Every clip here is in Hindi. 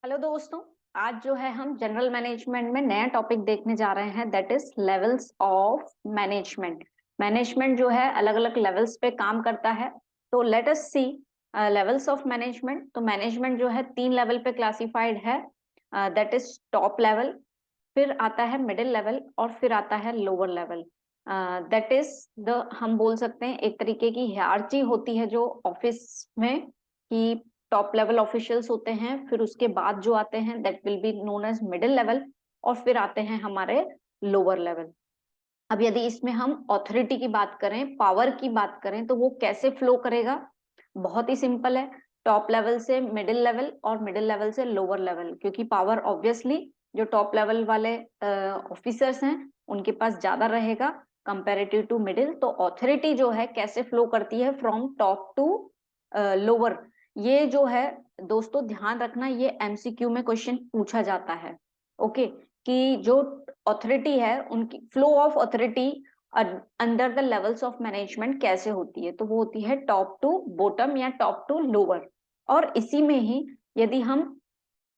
हेलो दोस्तों। आज जो है हम जनरल मैनेजमेंट में नया टॉपिक देखने जा रहे हैं, that is levels of management. Management जो है अलग अलग लेवल्स पे काम करता है। तो let us see levels of management. तो मैनेजमेंट जो है 3 लेवल पे क्लासिफाइड है, दैट इज टॉप लेवल, फिर आता है मिडिल लेवल और फिर आता है lower level. That is the हम बोल सकते हैं एक तरीके की हायरार्ची होती है जो ऑफिस में, कि टॉप लेवल ऑफिशियल्स होते हैं, फिर उसके बाद जो आते हैं that will be known as middle level, और फिर आते हैं हमारे लोअर लेवल। अब यदि इसमें हम ऑथोरिटी की बात करें, पावर की बात करें, तो वो कैसे फ्लो करेगा? बहुत ही सिंपल है। टॉप लेवल से मिडिल लेवल और मिडिल लेवल से लोअर लेवल, क्योंकि पावर ऑब्वियसली जो टॉप लेवल वाले ऑफिसर्स हैं उनके पास ज्यादा रहेगा कंपेरेटिव टू मिडिल। तो ऑथोरिटी जो है कैसे फ्लो करती है फ्रॉम टॉप टू लोअर, ये जो है दोस्तों ध्यान रखना, ये एमसीक्यू में क्वेश्चन पूछा जाता है। ओके, कि जो ऑथोरिटी है उनकी flow of authority under the levels of management कैसे होती है, तो वो होती है टॉप टू बॉटम या टॉप टू लोअर। और इसी में ही यदि हम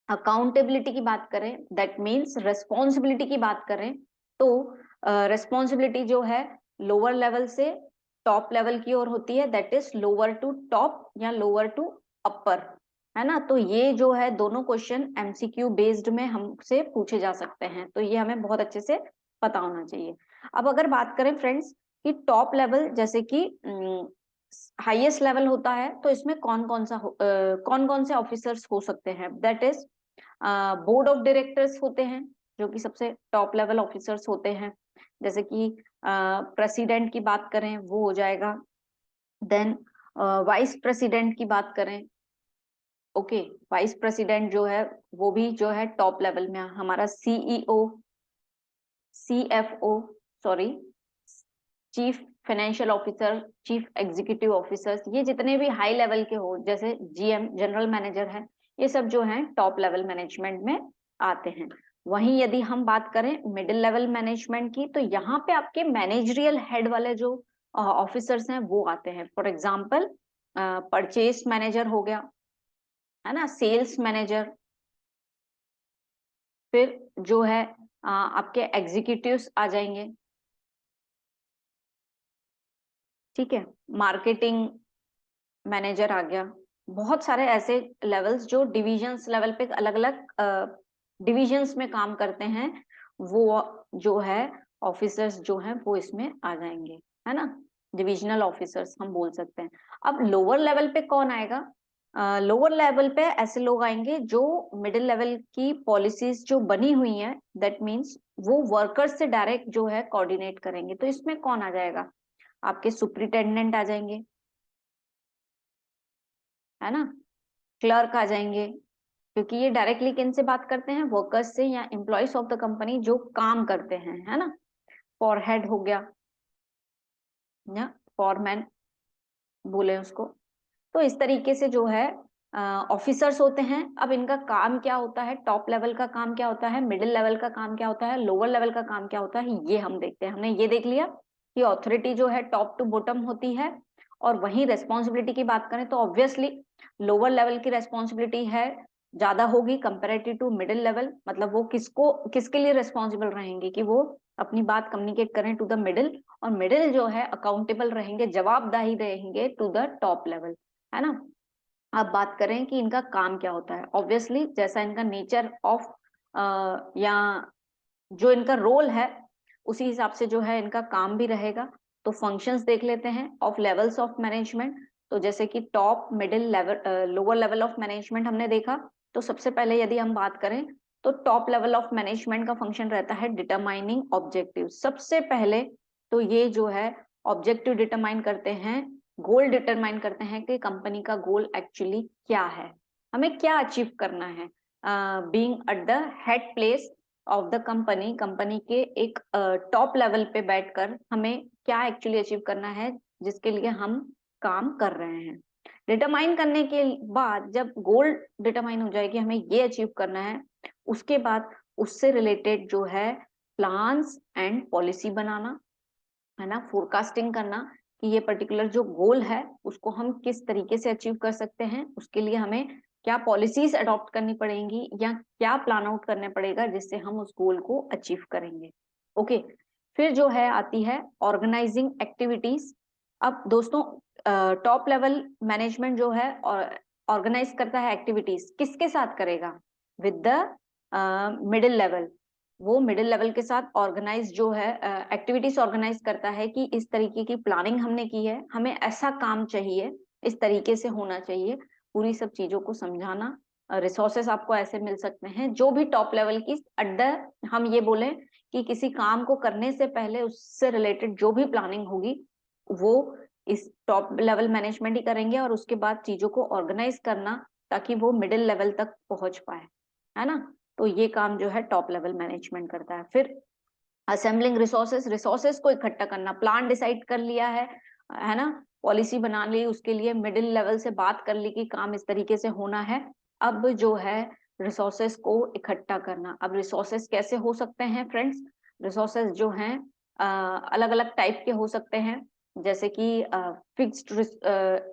अकाउंटेबिलिटी की बात करें, दैट मीन्स रेस्पॉन्सिबिलिटी की बात करें, तो रेस्पॉन्सिबिलिटी जो है लोअर लेवल से टॉप लेवल की ओर होती है, that is lower to top या लोअर टू अपर, है ना। तो ये जो है दोनों क्वेश्चन एमसीक्यू बेस्ड में हमसे पूछे जा सकते हैं, तो ये हमें बहुत अच्छे से पता होना चाहिए। अब अगर बात करें फ्रेंड्स कि टॉप लेवल जैसे कि हाईएस्ट लेवल होता है, तो इसमें कौन कौन से ऑफिसर्स हो सकते हैं? That is board of directors होते हैं, जो कि सबसे टॉप लेवल ऑफिसर्स होते हैं। जैसे कि प्रेसिडेंट की बात करें वो हो जाएगा, देन वाइस प्रेसिडेंट की बात करें, ओके, वाइस प्रेसिडेंट जो है वो भी जो है टॉप लेवल में हमारा CEO, CFO, sorry, chief financial officer, chief executive officers, ये जितने भी हाई लेवल के हो जैसे जीएम, जनरल मैनेजर है, ये सब जो है टॉप लेवल मैनेजमेंट में आते हैं। वहीं यदि हम बात करें मिडिल लेवल मैनेजमेंट की, तो यहाँ पे आपके मैनेजरियल हेड वाले जो ऑफिसर्स हैं वो आते हैं। फॉर एग्जाम्पल परचेज मैनेजर हो गया, है ना, सेल्स मैनेजर, फिर जो है आपके एग्जीक्यूटिव्स आ जाएंगे, ठीक है, मार्केटिंग मैनेजर आ गया। बहुत सारे ऐसे लेवल्स जो डिविजन्स लेवल पे अलग अलग डिविजन्स में काम करते हैं, वो जो है ऑफिसर्स जो हैं वो इसमें आ जाएंगे, है ना, डिविजनल ऑफिसर्स हम बोल सकते हैं। अब लोअर लेवल पे कौन आएगा? लोअर लेवल पे ऐसे लोग आएंगे जो मिडिल लेवल की पॉलिसीज जो बनी हुई हैं, दैट मीन्स वो वर्कर्स से डायरेक्ट जो है कोऑर्डिनेट करेंगे। तो इसमें कौन आ जाएगा? आपके सुपरिटेंडेंट आ जाएंगे, है ना, क्लर्क आ जाएंगे, क्योंकि ये डायरेक्टली किन से बात करते हैं? वर्कर्स से या एम्प्लॉयज ऑफ द कंपनी जो काम करते हैं, है ना। फॉरहेड हो गया या फॉरमैन बोले उसको। तो इस तरीके से जो है ऑफिसर्स होते हैं। अब इनका काम क्या होता है? टॉप लेवल का काम क्या होता है, मिडिल लेवल का काम क्या होता है, लोअर लेवल का काम क्या होता है, ये हम देखते हैं। हमने ये देख लिया कि ऑथोरिटी जो है टॉप टू बॉटम होती है, और वहीं रेस्पॉन्सिबिलिटी की बात करें तो ऑब्वियसली लोअर लेवल की रेस्पॉन्सिबिलिटी है ज्यादा होगी कंपेरेटिव टू मिडिल लेवल। मतलब वो किसके लिए रेस्पॉन्सिबल रहेंगे कि वो अपनी बात कम्युनिकेट करें टू द मिडिल, और मिडिल जो है अकाउंटेबल रहेंगे, जवाबदाही रहेंगे टू द टॉप लेवल, है ना। अब बात करें कि इनका काम क्या होता है, ऑब्वियसली जैसा इनका नेचर ऑफ या जो इनका रोल है उसी हिसाब से जो है इनका काम भी रहेगा। तो फंक्शंस देख लेते हैं ऑफ लेवल्स ऑफ मैनेजमेंट। तो जैसे कि top, middle level, lower level of management हमने देखा। तो सबसे पहले यदि हम बात करें तो टॉप लेवल ऑफ मैनेजमेंट का फंक्शन रहता है डिटरमाइनिंग ऑब्जेक्टिव। सबसे पहले तो ये जो है ऑब्जेक्टिव डिटरमाइन करते हैं, गोल डिटरमाइन करते हैं कि कंपनी का गोल एक्चुअली क्या है, हमें क्या अचीव करना है। Being at the head place of the company, company के एक टॉप लेवल पे बैठकर हमें क्या एक्चुअली अचीव करना है जिसके लिए हम काम कर रहे हैं। डिटरमाइन करने के बाद जब गोल डिटरमाइन हो जाए कि हमें ये अचीव करना है, उसके बाद उससे रिलेटेड जो है प्लान्स एंड पॉलिसी बनाना, है ना, फोरकास्टिंग करना कि ये पर्टिकुलर जो गोल है उसको हम किस तरीके से अचीव कर सकते हैं, उसके लिए हमें क्या पॉलिसीज अडॉप्ट करनी पड़ेंगी या क्या प्लान आउट करना पड़ेगा जिससे हम उस गोल को अचीव करेंगे। ओके, फिर जो है आती है ऑर्गेनाइजिंग एक्टिविटीज। अब दोस्तों टॉप लेवल मैनेजमेंट जो है ऑर्गेनाइज करता है एक्टिविटीज, किसके साथ करेगा? With the middle level. वो मिडिल लेवल के साथ ऑर्गेनाइज जो है एक्टिविटीज ऑर्गेनाइज करता है कि इस तरीके की प्लानिंग हमने की है, हमें ऐसा काम चाहिए, इस तरीके से होना चाहिए, पूरी सब चीजों को समझाना। रिसोर्सेस आपको ऐसे मिल सकते हैं जो भी टॉप लेवल की अड्डा, हम ये बोले कि किसी काम को करने से पहले उससे रिलेटेड जो भी प्लानिंग होगी वो इस टॉप लेवल मैनेजमेंट ही करेंगे, और उसके बाद चीजों को ऑर्गेनाइज करना ताकि वो मिडिल लेवल तक पहुंच पाए, है ना। तो ये काम जो है टॉप लेवल मैनेजमेंट करता है। फिर असेंबलिंग रिसोर्सेस, रिसोर्सेस को इकट्ठा करना, प्लान डिसाइड कर लिया है ना, पॉलिसी बना ली, उसके लिए मिडिल लेवल से बात कर ली कि काम इस तरीके से होना है। अब जो है रिसोर्सेस को इकट्ठा करना। अब रिसोर्सेस कैसे हो सकते हैं फ्रेंड्स? रिसोर्सेस जो हैं अलग अलग टाइप के हो सकते हैं, जैसे कि फिक्स्ड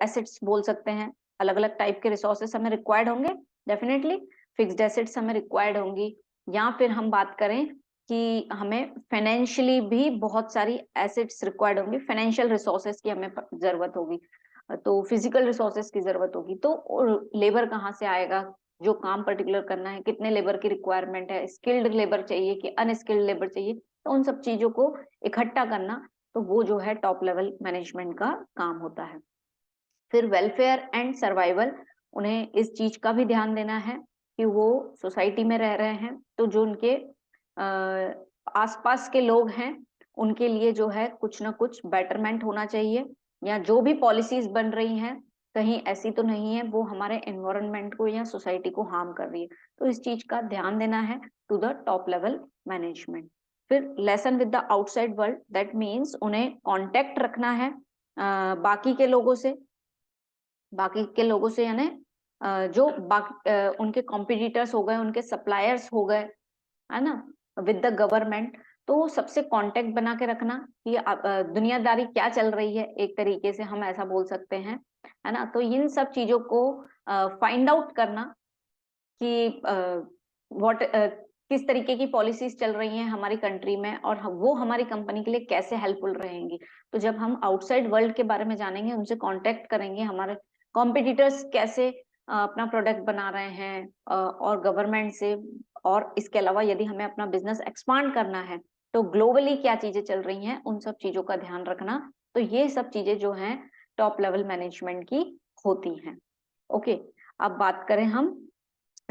एसेट्स बोल सकते हैं। अलग अलग टाइप के रिसोर्सेस हमें रिक्वायर्ड होंगे, डेफिनेटली फिक्स्ड एसेट्स हमें रिक्वायर्ड होंगी। या फिर हम बात करें कि हमें फाइनेंशियली भी बहुत सारी एसेट्स रिक्वायर्ड होंगी, फाइनेंशियल रिसोर्सेस की हमें जरूरत होगी, तो फिजिकल रिसोर्सेस की जरूरत होगी। तो लेबर कहाँ से आएगा? जो काम पर्टिकुलर करना है, कितने लेबर की रिक्वायरमेंट है, स्किल्ड लेबर चाहिए कि अनस्किल्ड लेबर चाहिए, तो उन सब चीजों को इकट्ठा करना, तो वो जो है टॉप लेवल मैनेजमेंट का काम होता है। फिर वेलफेयर एंड सर्वाइवल, उन्हें इस चीज का भी ध्यान देना है कि वो सोसाइटी में रह रहे हैं, तो जो उनके आसपास के लोग हैं उनके लिए जो है कुछ ना कुछ बेटरमेंट होना चाहिए, या जो भी पॉलिसीज बन रही हैं कहीं ऐसी तो नहीं है वो हमारे एनवायरनमेंट को या सोसाइटी को हार्म कर रही है, तो इस चीज का ध्यान देना है to the top level management. फिर lesson with the outside world, that means उन्हें कांटेक्ट रखना है बाकी के लोगों से, बाकी के लोगों से यानी जो बाकी उनके कॉम्पिटिटर्स हो गए, उनके सप्लायर्स हो गए, है ना, विद द गवर्नमेंट। तो सबसे कांटेक्ट बना के रखना कि दुनियादारी क्या चल रही है, एक तरीके से हम ऐसा बोल सकते हैं, है ना। तो इन सब चीजों को फाइंड आउट करना कि व्हाट किस तरीके की पॉलिसीज चल रही हैं हमारी कंट्री में, और वो हमारी कंपनी के लिए कैसे हेल्पफुल रहेंगी। तो जब हम आउटसाइड वर्ल्ड के बारे में जानेंगे, उनसे कांटेक्ट करेंगे, हमारे कॉम्पिटिटर्स कैसे अपना प्रोडक्ट बना रहे हैं, और गवर्नमेंट से, और इसके अलावा यदि हमें अपना बिजनेस एक्सपांड करना है तो ग्लोबली क्या चीजें चल रही हैं, उन सब चीजों का ध्यान रखना। तो ये सब चीजें जो हैं टॉप लेवल मैनेजमेंट की होती हैं। ओके, अब बात करें हम,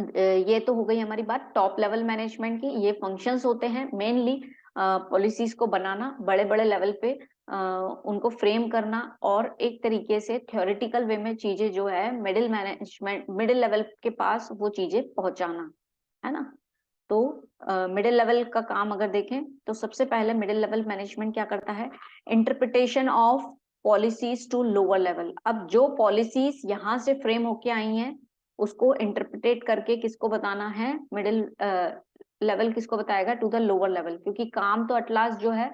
ये तो हो गई हमारी बात टॉप लेवल मैनेजमेंट की। ये फंक्शंस होते हैं मेनली पॉलिसीज को बनाना, बड़े बड़े लेवल पे उनको फ्रेम करना, और एक तरीके से थ्योरेटिकल वे में चीजें जो है मिडिल मैनेजमेंट, मिडिल लेवल के पास वो चीजें पहुंचाना, है ना। तो मिडिल लेवल का काम अगर देखें तो सबसे पहले मिडिल लेवल मैनेजमेंट क्या करता है? Interpretation of policies to lower level. अब जो पॉलिसीज यहाँ से फ्रेम होके आई हैं उसको इंटरप्रिटेट करके किसको बताना है? मिडिल लेवल किसको बताएगा? टू द लोअर लेवल, क्योंकि काम तो अटलास जो है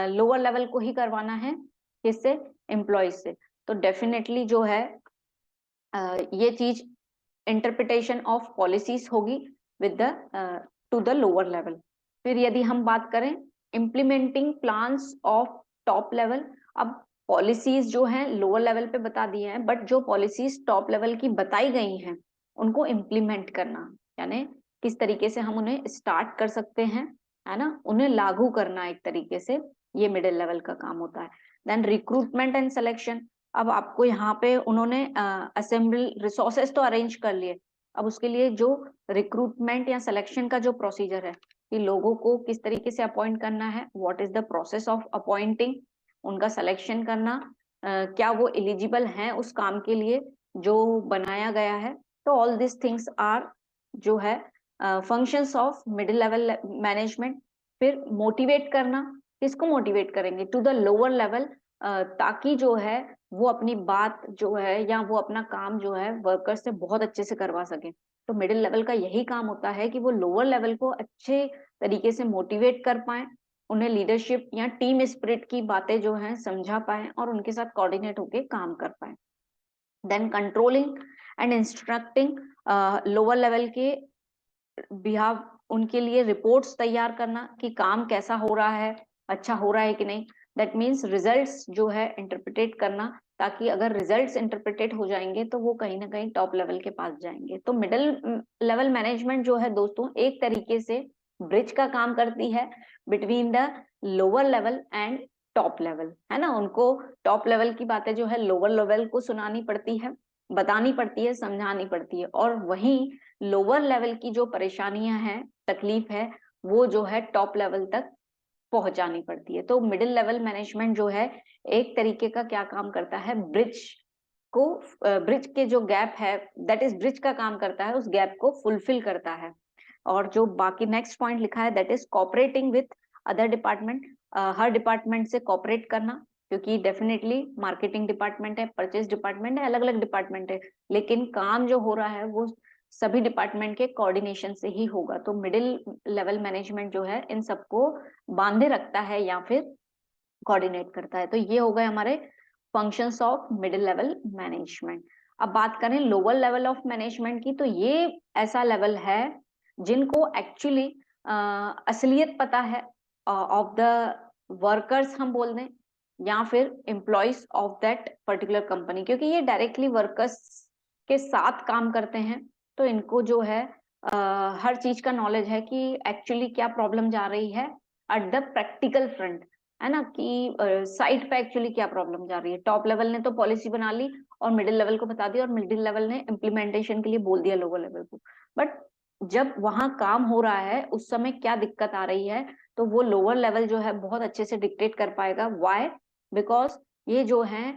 लोअर लेवल को ही करवाना है, किससे? एम्प्लॉयज से। तो डेफिनेटली जो है ये चीज इंटरप्रिटेशन ऑफ पॉलिसीज होगी with the two the lower level. फिर यदि हम बात करें implementing plans of top level, अब पॉलिसीज जो हैं लोअर लेवल पे बता दिए हैं, बट जो पॉलिसीज टॉप लेवल की बताई गई हैं उनको इम्प्लीमेंट करना, यानी किस तरीके से हम उन्हें स्टार्ट कर सकते हैं, है ना, उन्हें लागू करना एक तरीके से, ये मिडिल लेवल का काम होता है। देन रिक्रूटमेंट एंड सिलेक्शन, अब आपको यहाँ पे उन्होंने असेंबल रिसोर्सेस तो अरेंज कर लिए, अब उसके लिए जो रिक्रूटमेंट या सिलेक्शन का जो प्रोसीजर है कि लोगों को किस तरीके से अपॉइंट करना है, what is the process of appointing, उनका सिलेक्शन करना, क्या वो एलिजिबल हैं उस काम के लिए जो बनाया गया है। तो ऑल दिस थिंग्स आर जो है functions of middle level management. फिर मोटिवेट करना, किसको मोटिवेट करेंगे? टू द लोअर लेवल, ताकि जो है वो अपनी बात जो है या वो अपना काम जो है वर्कर से बहुत अच्छे से करवा सके। तो मिडिल लेवल का यही काम होता है कि वो लोअर लेवल को अच्छे तरीके से मोटिवेट कर पाए, उन्हें लीडरशिप या टीम स्पिरिट की बातें जो हैं समझा पाए और उनके साथ कोऑर्डिनेट होके काम कर पाए। Then controlling and instructing lower level के बिहाव, उनके लिए रिपोर्ट्स तैयार करना कि काम कैसा हो रहा है, अच्छा हो रहा है कि नहीं। दैट मीन्स रिजल्ट्स जो है इंटरप्रिटेट करना, ताकि अगर रिजल्ट्स इंटरप्रिटेट हो जाएंगे तो वो कहीं ना कहीं टॉप लेवल के पास जाएंगे। तो मिडिल लेवल मैनेजमेंट जो है दोस्तों एक तरीके से ब्रिज का काम करती है between the lower level and top level, है ना। उनको टॉप लेवल की बातें जो है लोअर लेवल को सुनानी पड़ती है, बतानी पड़ती है, समझानी पड़ती है, और वहीं लोअर लेवल की जो परेशानियां हैं, तकलीफ है, वो जो है टॉप लेवल तक पहुंचानी पड़ती है। तो मिडिल लेवल मैनेजमेंट जो है एक तरीके का क्या काम करता है, ब्रिज को, ब्रिज के जो गैप है, दैट इज ब्रिज का काम करता है, उस गैप को फुलफिल करता है। और जो बाकी नेक्स्ट पॉइंट लिखा है that is cooperating with other department, her department से कोऑपरेट करना, क्योंकि डेफिनेटली मार्केटिंग डिपार्टमेंट है, परचेज डिपार्टमेंट है, अलग अलग डिपार्टमेंट है, लेकिन काम जो हो रहा है वो सभी डिपार्टमेंट के कोऑर्डिनेशन से ही होगा। तो मिडिल लेवल मैनेजमेंट जो है इन सबको बांधे रखता है या फिर कोऑर्डिनेट करता है। तो ये हो गए हमारे functions of middle level management. अब बात करें लोअर लेवल ऑफ मैनेजमेंट की, तो ये ऐसा लेवल है जिनको एक्चुअली असलियत पता है ऑफ द वर्कर्स हम बोल दें, या फिर employees of that particular company, क्योंकि ये डायरेक्टली वर्कर्स के साथ काम करते हैं। तो इनको जो है हर चीज का नॉलेज है कि एक्चुअली क्या प्रॉब्लम जा रही है एट द प्रैक्टिकल फ्रंट, है ना, कि साइट पे एक्चुअली क्या प्रॉब्लम जा रही है। टॉप लेवल ने तो पॉलिसी बना ली और मिडिल लेवल को बता दिया, और मिडिल लेवल ने इम्प्लीमेंटेशन के लिए बोल दिया लोअर लेवल को। बट जब वहां काम हो रहा है उस समय क्या दिक्कत आ रही है, तो वो लोअर लेवल जो है बहुत अच्छे से डिक्टेट कर पाएगा। व्हाई? बिकॉज ये जो है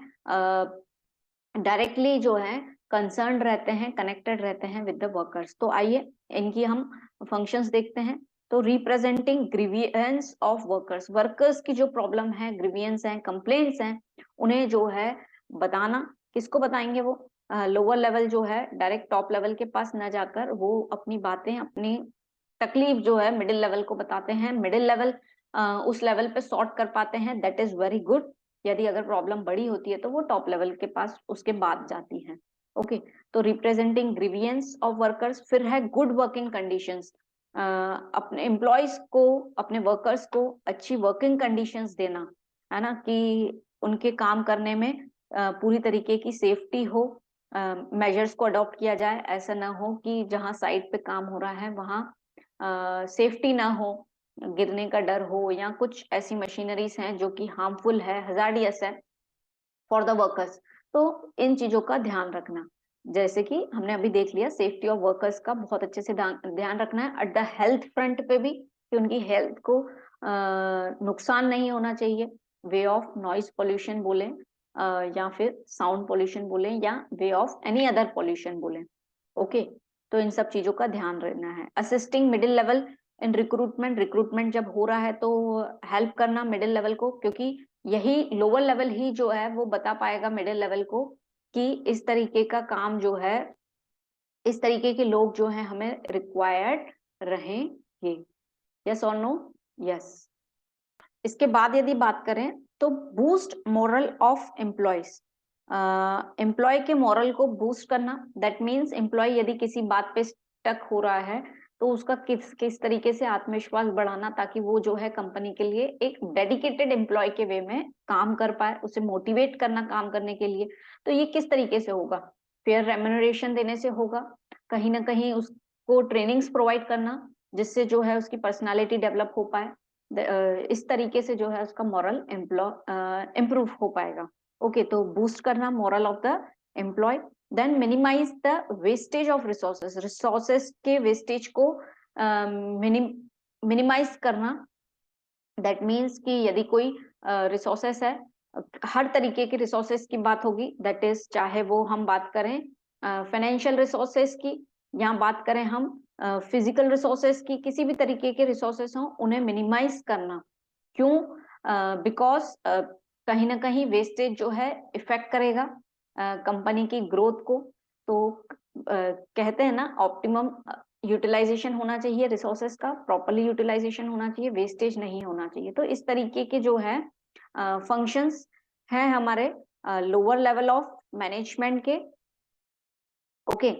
डायरेक्टली जो है कंसर्न रहते हैं, कनेक्टेड रहते हैं विद द वर्कर्स। तो आइए इनकी हम फंक्शंस देखते हैं। तो representing grievance of workers, workers की जो प्रॉब्लम है, ग्रीवियंस हैं, कंप्लेंट्स हैं, उन्हें जो है बताना। किसको बताएंगे? वो लोअर लेवल जो है डायरेक्ट टॉप लेवल के पास न जाकर वो अपनी बातें, अपनी तकलीफ जो है मिडिल लेवल को बताते हैं। मिडिल लेवल उस लेवल पे सॉर्ट कर पाते हैं, दैट इज वेरी गुड। यदि अगर प्रॉब्लम बड़ी होती है तो वो टॉप लेवल के पास उसके बाद जाती है। ओके, तो रिप्रेजेंटिंग ग्रीवियंस ऑफ वर्कर्स। फिर है गुड वर्किंग कंडीशंस, अपने एम्प्लॉयज को, अपने वर्कर्स को अच्छी वर्किंग कंडीशंस देना, है ना, कि उनके काम करने में पूरी तरीके की सेफ्टी हो, मेजर्स को अडॉप्ट किया जाए। ऐसा ना हो कि जहाँ साइट पे काम हो रहा है वहाँ सेफ्टी ना हो, गिरने का डर हो, या कुछ ऐसी मशीनरीज हैं जो कि हार्मफुल है, हजार्डियस है फॉर द वर्कर्स। तो इन चीजों का ध्यान रखना, जैसे कि हमने अभी देख लिया, सेफ्टी ऑफ वर्कर्स का बहुत अच्छे से ध्यान रखना है। एट द हेल्थ फ्रंट पे भी, कि उनकी हेल्थ को नुकसान नहीं होना चाहिए। वे ऑफ नॉइज पोल्यूशन बोले, या फिर साउंड पोल्यूशन बोले, या way of any other pollution बोले। ओके, तो इन सब चीजों का ध्यान रखना है। Assisting middle level in recruitment, recruitment जब हो रहा है तो हेल्प करना मिडिल लेवल को, क्योंकि यही लोअर लेवल ही जो है वो बता पाएगा मिडिल लेवल को कि इस तरीके का काम जो है, इस तरीके के लोग जो हैं हमें रिक्वायर्ड रहेंगे। यस और नो? यस। इसके बाद यदि बात करें तो boost morale of employees, employee के मोरल को बूस्ट करना। दैट मीन्स एम्प्लॉय यदि किसी बात पे स्टक हो रहा है तो उसका किस किस तरीके से आत्मविश्वास बढ़ाना, ताकि वो जो है कंपनी के लिए एक डेडिकेटेड एम्प्लॉय के वे में काम कर पाए, उसे मोटिवेट करना काम करने के लिए। तो ये किस तरीके से होगा? फेयर रेम्यूनरेशन देने से होगा, कहीं ना कहीं उसको ट्रेनिंग्स प्रोवाइड करना जिससे जो है उसकी पर्सनालिटी डेवलप हो पाए। इस तरीके से जो है उसका मॉरल इम्प्रूव हो पाएगा। ओके, तो बूस्ट करना morale of the employee. Then minimise the wastage of resources, resources के वेस्टेज को मिनिमाइज करना। दैट मीन्स कि यदि कोई रिसोर्सेस है, हर तरीके के रिसोर्सेस की बात होगी, दैट इज चाहे वो हम बात करें फाइनेंशियल रिसोर्सेस की, या बात करें हम फिजिकल रिसोर्सेस की, किसी भी तरीके के रिसोर्सेस हों उन्हें मिनिमाइज करना। क्यों? बिकॉज कहीं ना कहीं वेस्टेज जो है इफेक्ट करेगा कंपनी की ग्रोथ को। तो कहते हैं ना, ऑप्टिमम यूटिलाइजेशन होना चाहिए रिसोर्सेस का, प्रॉपरली यूटिलाइजेशन होना चाहिए, वेस्टेज नहीं होना चाहिए। तो इस तरीके के जो है फंक्शंस हैं हमारे लोअर लेवल ऑफ मैनेजमेंट के। Okay,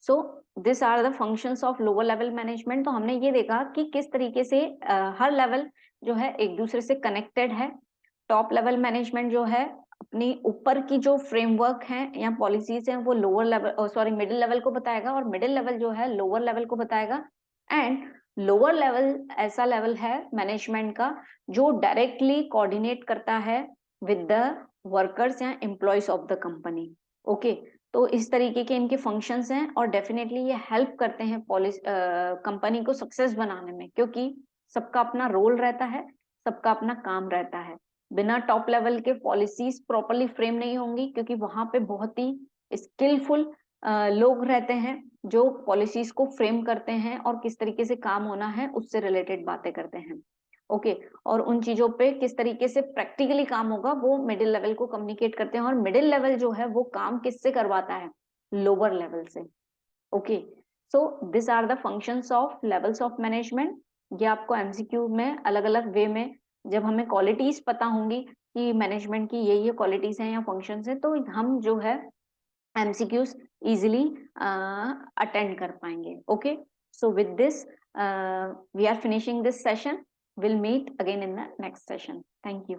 so this are the functions of lower level management. तो हमने ये देखा कि किस तरीके से हर लेवल जो है एक दूसरे से कनेक्टेड है। टॉप लेवल मैनेजमेंट जो है अपनी ऊपर की जो फ्रेमवर्क है या पॉलिसीज हैं वो lower level sorry middle level को बताएगा, और मिडिल लेवल जो है लोअर लेवल को बताएगा। एंड लोअर लेवल ऐसा लेवल है मैनेजमेंट का जो डायरेक्टली कोऑर्डिनेट करता है विद द वर्कर्स या employees of the company. Okay, तो इस तरीके के इनके फंक्शंस हैं और डेफिनेटली ये हेल्प करते हैं कंपनी को सक्सेस बनाने में, क्योंकि सबका अपना रोल रहता है, सबका अपना काम रहता है। बिना टॉप लेवल के पॉलिसीज प्रॉपरली फ्रेम नहीं होंगी, क्योंकि वहां पे बहुत ही स्किलफुल लोग रहते हैं जो पॉलिसीज को फ्रेम करते हैं और किस तरीके से काम होना है उससे रिलेटेड बातें करते हैं। ओके, और उन चीजों पे किस तरीके से प्रैक्टिकली काम होगा वो मिडिल लेवल को कम्युनिकेट करते हैं, और मिडिल लेवल जो है वो काम किससे करवाता है, लोअर लेवल से। Okay, so this are the functions of levels of management. ये आपको एमसीक्यू में अलग अलग वे में, जब हमें क्वालिटीज पता होंगी कि मैनेजमेंट की ये क्वालिटीज हैं या फंक्शंस हैं, तो हम जो है एमसीक्यूज इजिली अटेंड कर पाएंगे। Okay, so with this we are finishing this session, will meet again in the next session. Thank you.